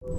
For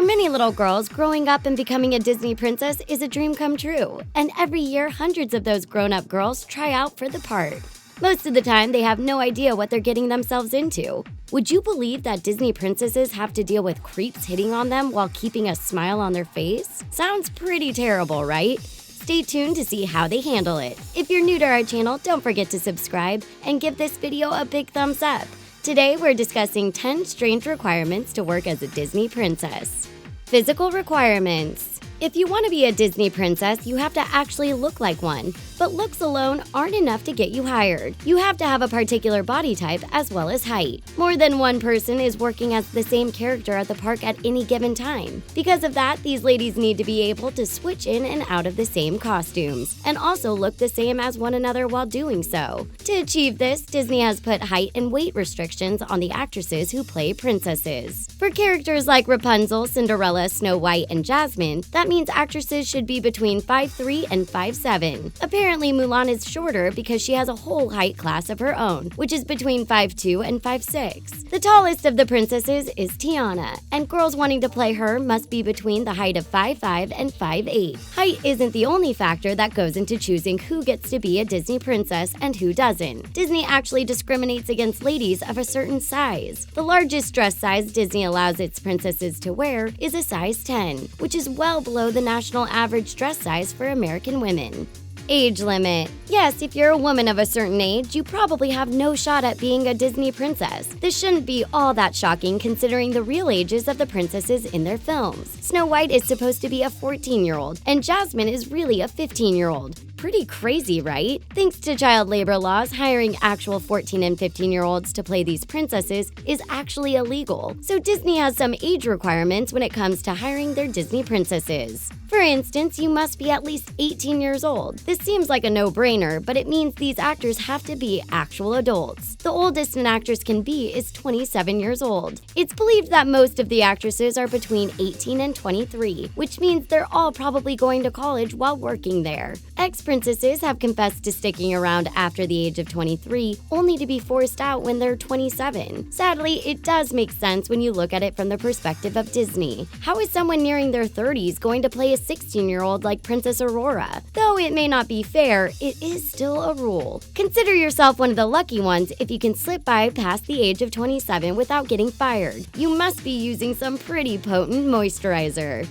many little girls, growing up and becoming a Disney princess is a dream come true, and every year hundreds of those grown-up girls try out for the part. Most of the time, they have no idea what they're getting themselves into. Would you believe that Disney princesses have to deal with creeps hitting on them while keeping a smile on their face? Sounds pretty terrible, right? Stay tuned to see how they handle it. If you're new to our channel, don't forget to subscribe and give this video a big thumbs up. Today, we're discussing 10 strange requirements to work as a Disney princess. Physical requirements. If you want to be a Disney princess, you have to actually look like one, but looks alone aren't enough to get you hired. You have to have a particular body type as well as height. More than one person is working as the same character at the park at any given time. Because of that, these ladies need to be able to switch in and out of the same costumes, and also look the same as one another while doing so. To achieve this, Disney has put height and weight restrictions on the actresses who play princesses. For characters like Rapunzel, Cinderella, Snow White, and Jasmine, that means actresses should be between 5'3" and 5'7". Apparently, Mulan is shorter because she has a whole height class of her own, which is between 5'2" and 5'6". The tallest of the princesses is Tiana, and girls wanting to play her must be between the height of 5'5" and 5'8". Height isn't the only factor that goes into choosing who gets to be a Disney princess and who doesn't. Disney actually discriminates against ladies of a certain size. The largest dress size Disney allows its princesses to wear is a size 10, which is well below the national average dress size for American women. Age limit. Yes, if you're a woman of a certain age, you probably have no shot at being a Disney princess. This shouldn't be all that shocking considering the real ages of the princesses in their films. Snow White is supposed to be a 14-year-old, and Jasmine is really a 15-year-old. Pretty crazy, right? Thanks to child labor laws, hiring actual 14 and 15-year-olds to play these princesses is actually illegal. So Disney has some age requirements when it comes to hiring their Disney princesses. For instance, you must be at least 18 years old. This seems like a no-brainer, but it means these actors have to be actual adults. The oldest an actress can be is 27 years old. It's believed that most of the actresses are between 18 and 23, which means they're all probably going to college while working there. Ex-princesses have confessed to sticking around after the age of 23, only to be forced out when they're 27. Sadly, it does make sense when you look at it from the perspective of Disney. How is someone nearing their 30s going to play a 16-year-old like Princess Aurora? Though it may not be fair, it is still a rule. Consider yourself one of the lucky ones if you can slip by past the age of 27 without getting fired. You must be using some pretty potent moisturizer.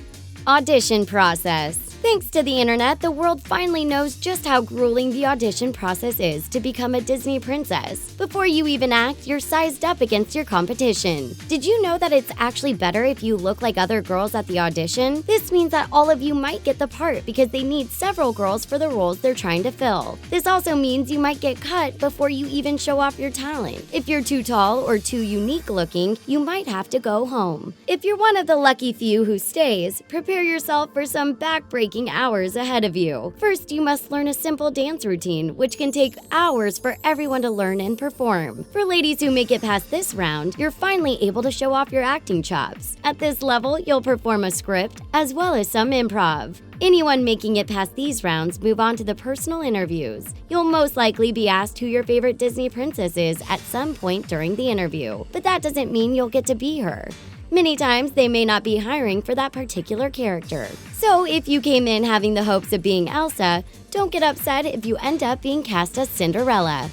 Audition process. Thanks to the internet, the world finally knows just how grueling the audition process is to become a Disney princess. Before you even act, you're sized up against your competition. Did you know that it's actually better if you look like other girls at the audition? This means that all of you might get the part because they need several girls for the roles they're trying to fill. This also means you might get cut before you even show off your talent. If you're too tall or too unique looking, you might have to go home. If you're one of the lucky few who stays, prepare yourself for some backbreaking hours ahead of you. First, you must learn a simple dance routine, which can take hours for everyone to learn and perform. For ladies who make it past this round, you're finally able to show off your acting chops. At this level, you'll perform a script as well as some improv. Anyone making it past these rounds move on to the personal interviews. You'll most likely be asked who your favorite Disney princess is at some point during the interview, but that doesn't mean you'll get to be her. Many times, they may not be hiring for that particular character. So if you came in having the hopes of being Elsa, don't get upset if you end up being cast as Cinderella.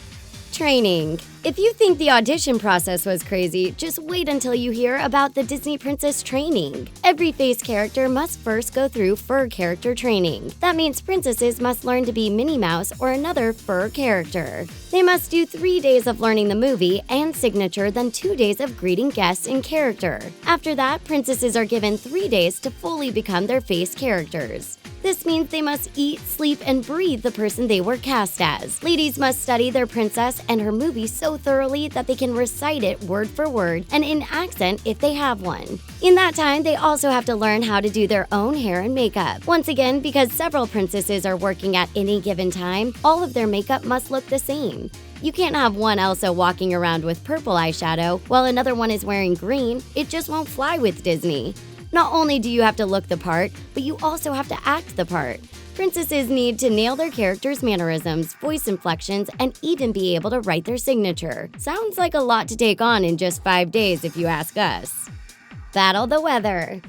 Training. If you think the audition process was crazy, just wait until you hear about the Disney Princess training. Every face character must first go through fur character training. That means princesses must learn to be Minnie Mouse or another fur character. They must do 3 days of learning the movie and signature, then 2 days of greeting guests in character. After that, princesses are given 3 days to fully become their face characters. This means they must eat, sleep, and breathe the person they were cast as. Ladies must study their princess and her movie so thoroughly that they can recite it word for word and in accent if they have one. In that time, they also have to learn how to do their own hair and makeup. Once again, because several princesses are working at any given time, all of their makeup must look the same. You can't have one Elsa walking around with purple eyeshadow while another one is wearing green. It just won't fly with Disney. Not only do you have to look the part, but you also have to act the part. Princesses need to nail their characters' mannerisms, voice inflections, and even be able to write their signature. Sounds like a lot to take on in just 5 days if you ask us. Battle the weather.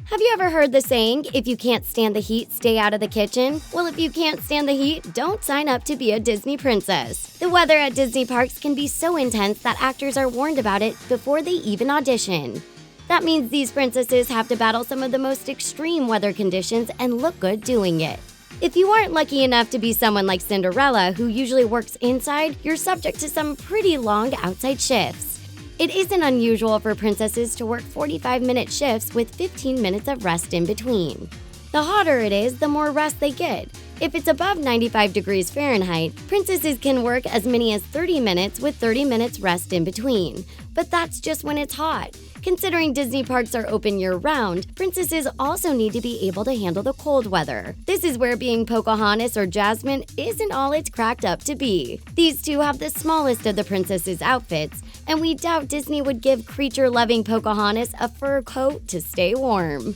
Have you ever heard the saying, if you can't stand the heat, stay out of the kitchen? Well, if you can't stand the heat, don't sign up to be a Disney princess. The weather at Disney parks can be so intense that actors are warned about it before they even audition. That means these princesses have to battle some of the most extreme weather conditions and look good doing it. If you aren't lucky enough to be someone like Cinderella, who usually works inside, you're subject to some pretty long outside shifts. It isn't unusual for princesses to work 45-minute shifts with 15 minutes of rest in between. The hotter it is, the more rest they get. If it's above 95 degrees Fahrenheit, princesses can work as many as 30 minutes with 30 minutes rest in between. But that's just when it's hot. Considering Disney parks are open year-round, princesses also need to be able to handle the cold weather. This is where being Pocahontas or Jasmine isn't all it's cracked up to be. These two have the smallest of the princesses' outfits, and we doubt Disney would give creature-loving Pocahontas a fur coat to stay warm.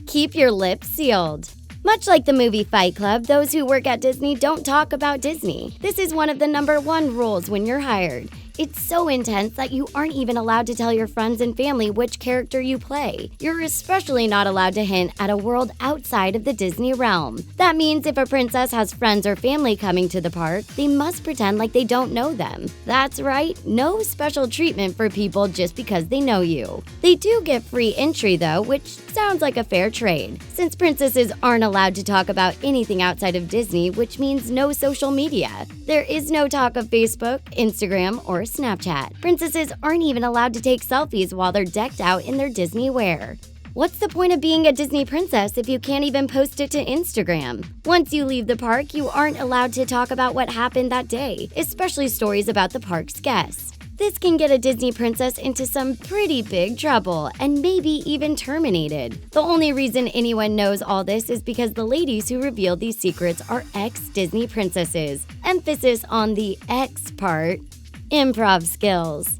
Keep your lips sealed. Much like the movie Fight Club, those who work at Disney don't talk about Disney. This is one of the #1 rules when you're hired. It's so intense that you aren't even allowed to tell your friends and family which character you play. You're especially not allowed to hint at a world outside of the Disney realm. That means if a princess has friends or family coming to the park, they must pretend like they don't know them. That's right, no special treatment for people just because they know you. They do get free entry though, which sounds like a fair trade, since princesses aren't allowed to talk about anything outside of Disney, which means no social media. There is no talk of Facebook, Instagram, or Snapchat. Princesses aren't even allowed to take selfies while they're decked out in their Disney wear. What's the point of being a Disney princess if you can't even post it to Instagram? Once you leave the park, you aren't allowed to talk about what happened that day, especially stories about the park's guests. This can get a Disney princess into some pretty big trouble and maybe even terminated. The only reason anyone knows all this is because the ladies who revealed these secrets are ex-Disney princesses. Emphasis on the ex part. Improv skills.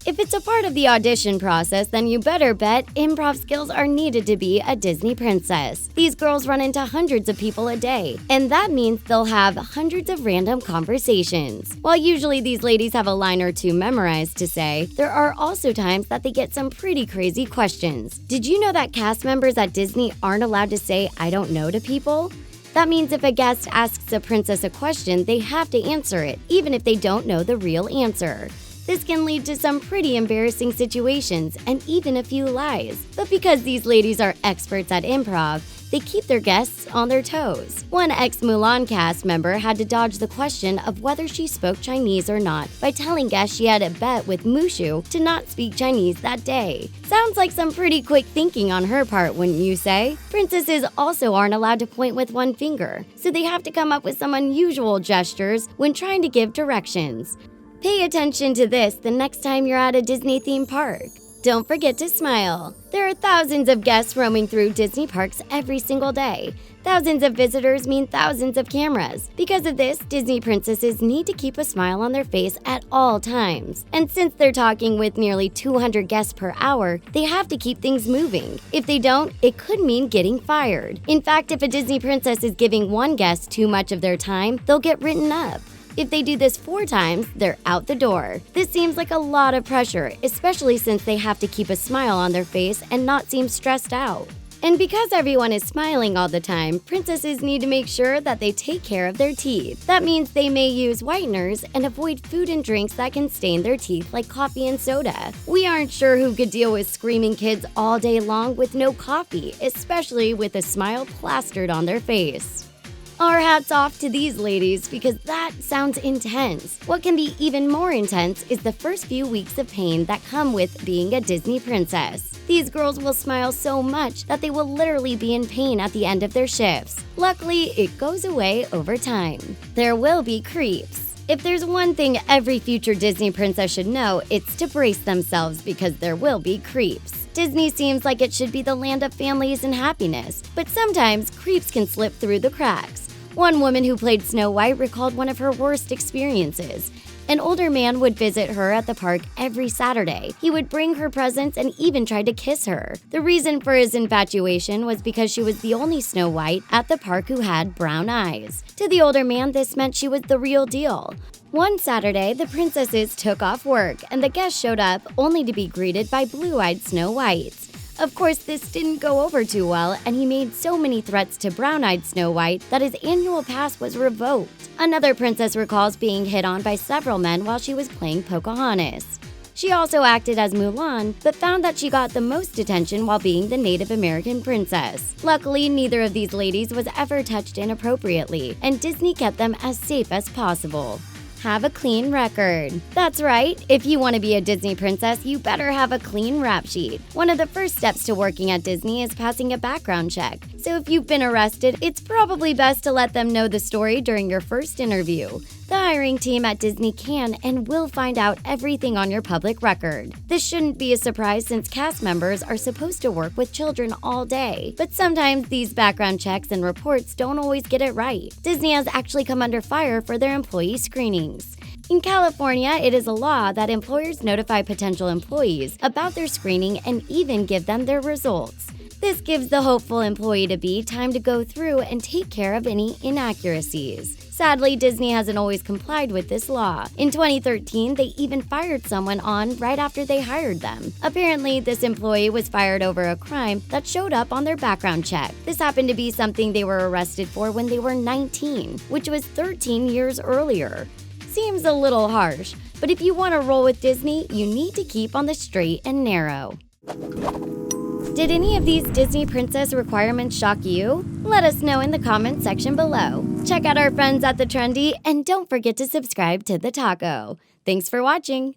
If it's a part of the audition process, then you better bet improv skills are needed to be a Disney princess. These girls run into hundreds of people a day, and that means they'll have hundreds of random conversations. While usually these ladies have a line or two memorized to say, there are also times that they get some pretty crazy questions. Did you know that cast members at Disney aren't allowed to say "I don't know" to people? That means if a guest asks a princess a question, they have to answer it, even if they don't know the real answer. This can lead to some pretty embarrassing situations and even a few lies. But because these ladies are experts at improv, they keep their guests on their toes. One ex-Mulan cast member had to dodge the question of whether she spoke Chinese or not by telling guests she had a bet with Mushu to not speak Chinese that day. Sounds like some pretty quick thinking on her part, wouldn't you say? Princesses also aren't allowed to point with one finger, so they have to come up with some unusual gestures when trying to give directions. Pay attention to this the next time you're at a Disney theme park. Don't forget to smile. There are thousands of guests roaming through Disney parks every single day. Thousands of visitors mean thousands of cameras. Because of this, Disney princesses need to keep a smile on their face at all times. And since they're talking with nearly 200 guests per hour, they have to keep things moving. If they don't, it could mean getting fired. In fact, if a Disney princess is giving one guest too much of their time, they'll get written up. If they do this 4 times, they're out the door. This seems like a lot of pressure, especially since they have to keep a smile on their face and not seem stressed out. And because everyone is smiling all the time, princesses need to make sure that they take care of their teeth. That means they may use whiteners and avoid food and drinks that can stain their teeth like coffee and soda. We aren't sure who could deal with screaming kids all day long with no coffee, especially with a smile plastered on their face. Our hats off to these ladies because that sounds intense. What can be even more intense is the first few weeks of pain that come with being a Disney princess. These girls will smile so much that they will literally be in pain at the end of their shifts. Luckily, it goes away over time. There will be creeps. If there's one thing every future Disney princess should know, it's to brace themselves because there will be creeps. Disney seems like it should be the land of families and happiness, but sometimes creeps can slip through the cracks. One woman who played Snow White recalled one of her worst experiences. An older man would visit her at the park every Saturday. He would bring her presents and even tried to kiss her. The reason for his infatuation was because she was the only Snow White at the park who had brown eyes. To the older man, this meant she was the real deal. One Saturday, the princesses took off work, and the guests showed up only to be greeted by blue-eyed Snow Whites. Of course, this didn't go over too well, and he made so many threats to brown-eyed Snow White that his annual pass was revoked. Another princess recalls being hit on by several men while she was playing Pocahontas. She also acted as Mulan, but found that she got the most attention while being the Native American princess. Luckily, neither of these ladies was ever touched inappropriately, and Disney kept them as safe as possible. Have a clean record. That's right, if you want to be a Disney princess, you better have a clean rap sheet. One of the first steps to working at Disney is passing a background check. So if you've been arrested, it's probably best to let them know the story during your first interview. The hiring team at Disney can and will find out everything on your public record. This shouldn't be a surprise since cast members are supposed to work with children all day. But sometimes these background checks and reports don't always get it right. Disney has actually come under fire for their employee screenings. In California, it is a law that employers notify potential employees about their screening and even give them their results. This gives the hopeful employee-to-be time to go through and take care of any inaccuracies. Sadly, Disney hasn't always complied with this law. In 2013, they even fired someone on right after they hired them. Apparently, this employee was fired over a crime that showed up on their background check. This happened to be something they were arrested for when they were 19, which was 13 years earlier. Seems a little harsh, but if you want to roll with Disney, you need to keep on the straight and narrow. Did any of these Disney princess requirements shock you? Let us know in the comments section below. Check out our friends at The Trendy, and don't forget to subscribe to The Taco. Thanks for watching.